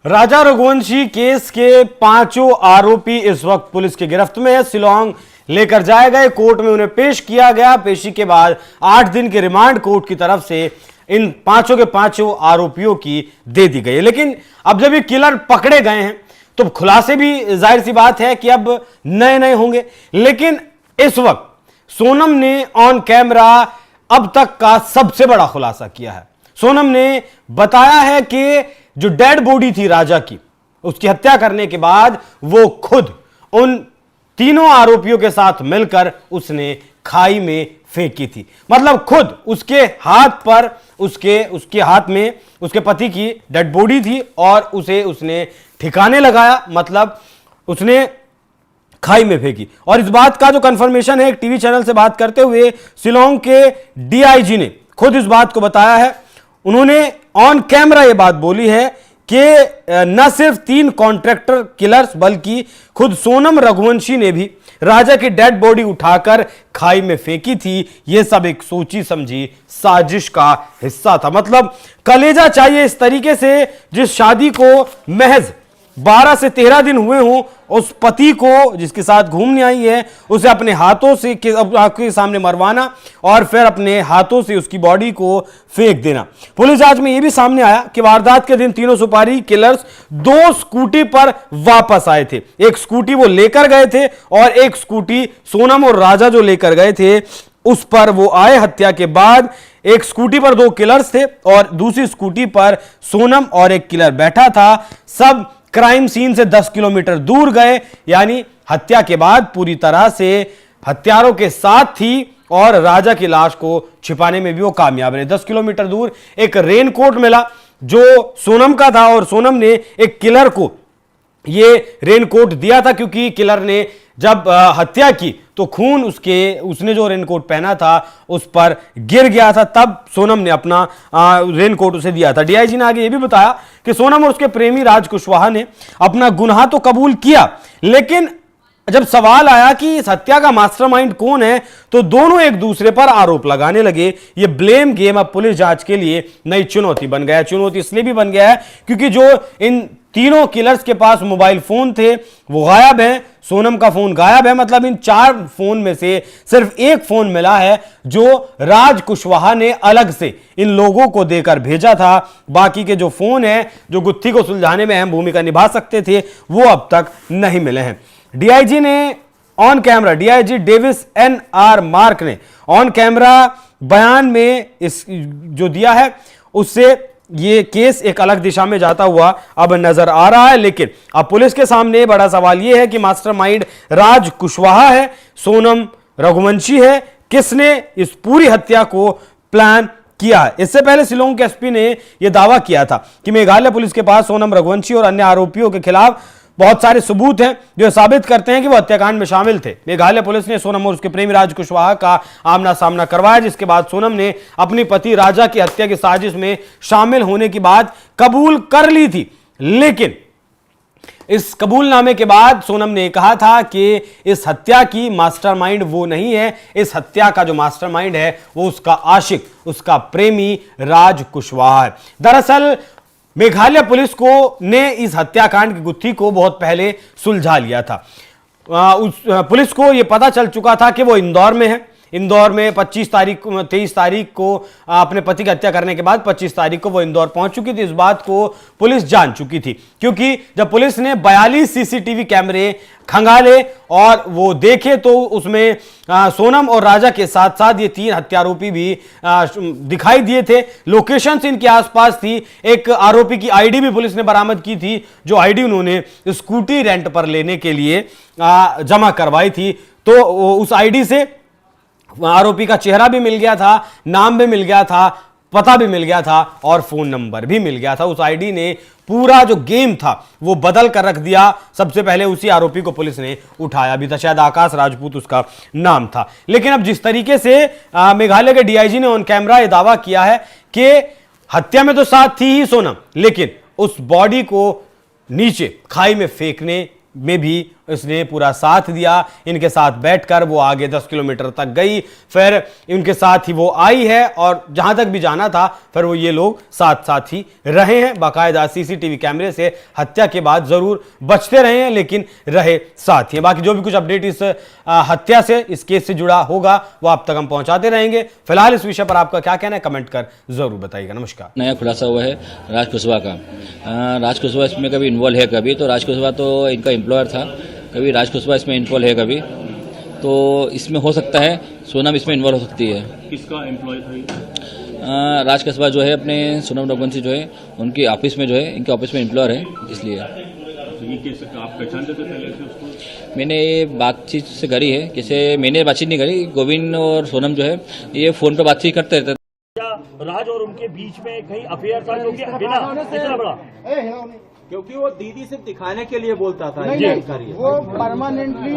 राजा Raghuvanshi case के पांचों आरोपी इस वक्त पुलिस की गिरफ्त में है। शिलांग लेकर जाए गए, कोर्ट में उन्हें पेश किया गया। पेशी के बाद 8 दिन के रिमांड कोर्ट की तरफ से इन पांचों के पांचों आरोपियों की दे दी गई। लेकिन अब जब ये किलर पकड़े गए हैं तो खुलासे भी जाहिर सी बात है कि अब नए नए होंगे। लेकिन इस वक्त सोनम ने ऑन कैमरा अब तक का सबसे बड़ा खुलासा किया है। सोनम ने बताया है कि जो डेड बॉडी थी राजा की, उसकी हत्या करने के बाद वो खुद उन तीनों आरोपियों के साथ मिलकर उसने खाई में फेंकी थी। मतलब खुद उसके हाथ पर उसके हाथ में उसके पति की डेड बॉडी थी और उसे उसने ठिकाने लगाया, मतलब उसने खाई में फेंकी। और इस बात का जो कंफर्मेशन है, एक टीवी चैनल से बात करते हुए शिलांग के डीआईजी ने खुद इस बात को बताया है। उन्होंने ऑन कैमरा यह बात बोली है कि न सिर्फ 3 कॉन्ट्रैक्टर किलर्स बल्कि खुद सोनम रघुवंशी ने भी राजा की डेड बॉडी उठाकर खाई में फेंकी थी। यह सब एक सोची समझी साजिश का हिस्सा था। मतलब कलेजा चाहिए इस तरीके से जिस शादी को महज 12 से 13 दिन हुए हों, उस पति को जिसके साथ घूमने आई है उसे अपने हाथों से आपके सामने मरवाना और फिर अपने हाथों से उसकी बॉडी को फेंक देना। पुलिस जांच में यह भी सामने आया कि वारदात के दिन तीनों सुपारी किलर्स 2 स्कूटी पर वापस आए थे। एक स्कूटी वो लेकर गए थे और एक स्कूटी सोनम और राजा जो लेकर गए थे उस पर वो आए। हत्या के बाद एक स्कूटी पर 2 किलर्स थे और दूसरी स्कूटी पर सोनम और एक किलर बैठा था। सब क्राइम सीन से 10 किलोमीटर दूर गए, यानी हत्या के बाद पूरी तरह से हत्यारों के साथ थी और राजा की लाश को छिपाने में भी वो कामयाब रहे। 10 किलोमीटर दूर एक रेनकोट मिला जो सोनम का था और सोनम ने एक किलर को ये रेनकोट दिया था क्योंकि किलर ने जब हत्या की तो खून उसने जो रेनकोट पहना था उस पर गिर गया था, तब सोनम ने अपना रेनकोट उसे दिया था। डीआईजी ने आगे ये भी बताया कि सोनम और उसके प्रेमी राज कुशवाहा ने अपना गुनाह तो कबूल किया, लेकिन जब सवाल आया कि इस हत्या का मास्टरमाइंड कौन है तो दोनों एक दूसरे पर आरोप लगाने लगे। ये ब्लेम गेम अब पुलिस जांच के लिए नई चुनौती बन गया है। चुनौती इसलिए भी बन गया है क्योंकि जो इन तीनों किलर्स के पास मोबाइल फोन थे वो गायब हैं। सोनम का फोन गायब है, मतलब इन 4 फोन में से सिर्फ एक फोन मिला है जो राज कुशवाहा ने अलग से इन लोगों को देकर भेजा था। बाकी के जो फोन है जो गुत्थी को सुलझाने में अहम भूमिका निभा सकते थे वो अब तक नहीं मिले हैं। डीआईजी ने on camera, DIG Davis NR. Mark ने ऑन कैमरा बयान में इस जो दिया है उससे ये केस एक अलग दिशा में जाता हुआ अब नजर आ रहा है। लेकिन अब पुलिस के सामने बड़ा सवाल यह है कि मास्टरमाइंड राज कुशवाहा है, सोनम रघुवंशी है, किसने इस पूरी हत्या को प्लान किया है। इससे पहले शिलांग के एसपी ने यह दावा किया था कि मेघालय पुलिस के पास सोनम रघुवंशी और अन्य आरोपियों के खिलाफ बहुत सारे सबूत हैं जो साबित करते हैं कि वो हत्याकांड में शामिल थे। मेघालय पुलिस ने सोनम और उसके प्रेमी राज कुशवाहा का आमना सामना करवाया, जिसके बाद सोनम ने अपनी पति राजा की हत्या की साजिश में शामिल होने की बात कबूल कर ली थी। लेकिन इस कबूलनामे के बाद सोनम ने कहा था कि इस हत्या की मास्टरमाइंड वो नहीं है, इस हत्या का जो मास्टरमाइंड है वो उसका आशिक, उसका प्रेमी राज कुशवाहा है। दरअसल मेघालय पुलिस को ने इस हत्याकांड की गुत्थी को बहुत पहले सुलझा लिया था। पुलिस को यह पता चल चुका था कि वो इंदौर में है। इंदौर में 23 तारीख को अपने पति की हत्या करने के बाद 25 तारीख को वो इंदौर पहुंच चुकी थी। इस बात को पुलिस जान चुकी थी क्योंकि जब पुलिस ने 42 सीसीटीवी कैमरे खंगाले और वो देखे तो उसमें सोनम और राजा के साथ साथ ये 3 हत्यारोपी भी दिखाई दिए थे। लोकेशंस इनके आसपास थी। एक आरोपी की आईडी भी पुलिस ने बरामद की थी, जो आईडी उन्होंने स्कूटी रेंट पर लेने के लिए जमा करवाई थी। तो उस आईडी से आरोपी का चेहरा भी मिल गया था, नाम भी मिल गया था, पता भी मिल गया था और फोन नंबर भी मिल गया था। उस आईडी ने पूरा जो गेम था वो बदल कर रख दिया। सबसे पहले उसी आरोपी को पुलिस ने उठाया भी था, शायद आकाश राजपूत उसका नाम था। लेकिन अब जिस तरीके से मेघालय के डीआईजी ने ऑन कैमरा यह दावा किया है कि हत्या में तो साथ थी ही सोनम, लेकिन उस बॉडी को नीचे खाई में फेंकने में भी इसने पूरा साथ दिया। इनके साथ बैठकर वो आगे 10 किलोमीटर तक गई, फिर इनके साथ ही वो आई है और जहां तक भी जाना था फिर वो ये लोग साथ साथ ही रहे हैं। बाकायदा सीसीटीवी कैमरे से हत्या के बाद जरूर बचते रहे हैं लेकिन रहे साथ ही। बाकी जो भी कुछ अपडेट इस हत्या से, इस केस से जुड़ा होगा वो आप तक हम पहुंचाते रहेंगे। फिलहाल इस विषय पर आपका क्या कहना है कमेंट कर जरूर बताइएगा। नमस्कार। नया खुलासा हुआ है राज कुशवाहा का। राज कुशवाहा इसमें कभी इन्वॉल्व है, कभी तो राज कुशवाहा तो इनका एम्प्लॉयर था, कभी राज कुशवाहा इसमें इन्वॉल्व है, कभी तो इसमें हो सकता है सोनम इसमें इन्वॉल्व हो सकती है। किसका एम्प्लॉय था? राज कुशवाहा जो है अपने सोनम रघुवंशी जो है उनकी ऑफिस में जो है, इनके ऑफिस में एम्प्लॉयर है, इसलिए। तो ये केस आप पहचानते थे पहले से उसको? मैंने ये बातचीत से करी है, कैसे मैंने बातचीत नहीं करी, गोविंद और सोनम जो है ये फोन पर बातचीत करते रहते। राज और उनके बीच में कहीं अफेयर था जो कि बिना इतना बड़ा, क्योंकि वो दीदी सिर्फ दिखाने के लिए बोलता था। नहीं, वो परमानेंटली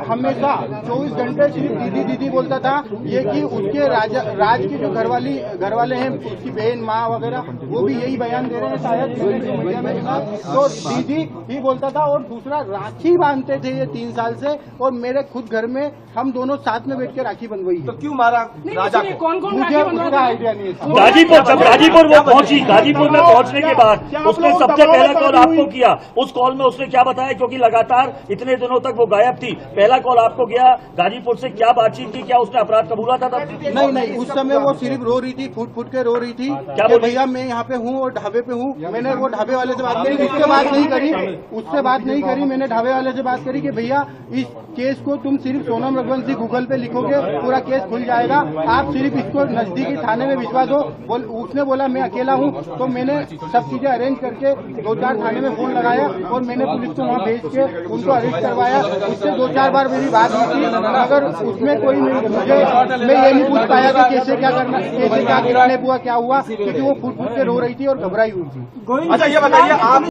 हमेशा 24 घंटे सिर्फ दीदी दीदी बोलता था। ये कि उसके राज की जो घरवाले हैं, उसकी बहन माँ वगैरह, वो भी यही बयान दे रहे हैं शायद मीडिया में। तो दीदी ही बोलता था और दूसरा राखी बांधते थे ये 3 साल से, और मेरे खुद घर में हम दोनों साथ में बैठ के राखी बंधवाई। तो क्यों मारा राजा को? कौन मुझे उसका आइडिया नहीं है। गाजीपुर, जब गाजीपुर वो पहुंची, गाजीपुर में पहुंचने के बाद उसने सबसे पहला कॉल आपको किया। उस कॉल में उसने क्या बताया, क्योंकि लगातार इतने दिनों तक वो गायब थी। पहला कॉल आपको गया गाजीपुर से, क्या बातचीत की, क्या उसने अपराध कबूला था तब? नहीं, उस समय वो सिर्फ रो रही थी, फूट के रो रही थी। क्या भैया मैं यहाँ पे हूँ और ढाबे पे हूँ। मैंने वो ढाबे वाले से बात करी, उससे बात नहीं करी। मैंने ढाबे वाले से बात करी कि भैया इस केस को तुम सिर्फ सोनम रघुवंशी गूगल पे लिखोगे, पूरा केस खुल जाएगा, आप सिर्फ इसको नजदीकी थाने में भिजवा दो। उसने बोला मैं अकेला हूँ, तो मैंने सब चीजें अरेंज करके 2-4 थाने में फोन लगाया और मैंने पुलिस को वहाँ भेज के उनको अरेस्ट करवाया। उससे 2-4 बार मेरी बात हुई थी, मगर उसमें कोई मैं ये नहीं पूछ पाया कि कैसे क्या करना, कैसे क्या किडनैप हुआ, क्या हुआ, क्योंकि वो फूट के रो रही थी और घबराई हुई थी। अच्छा ये बताइए आप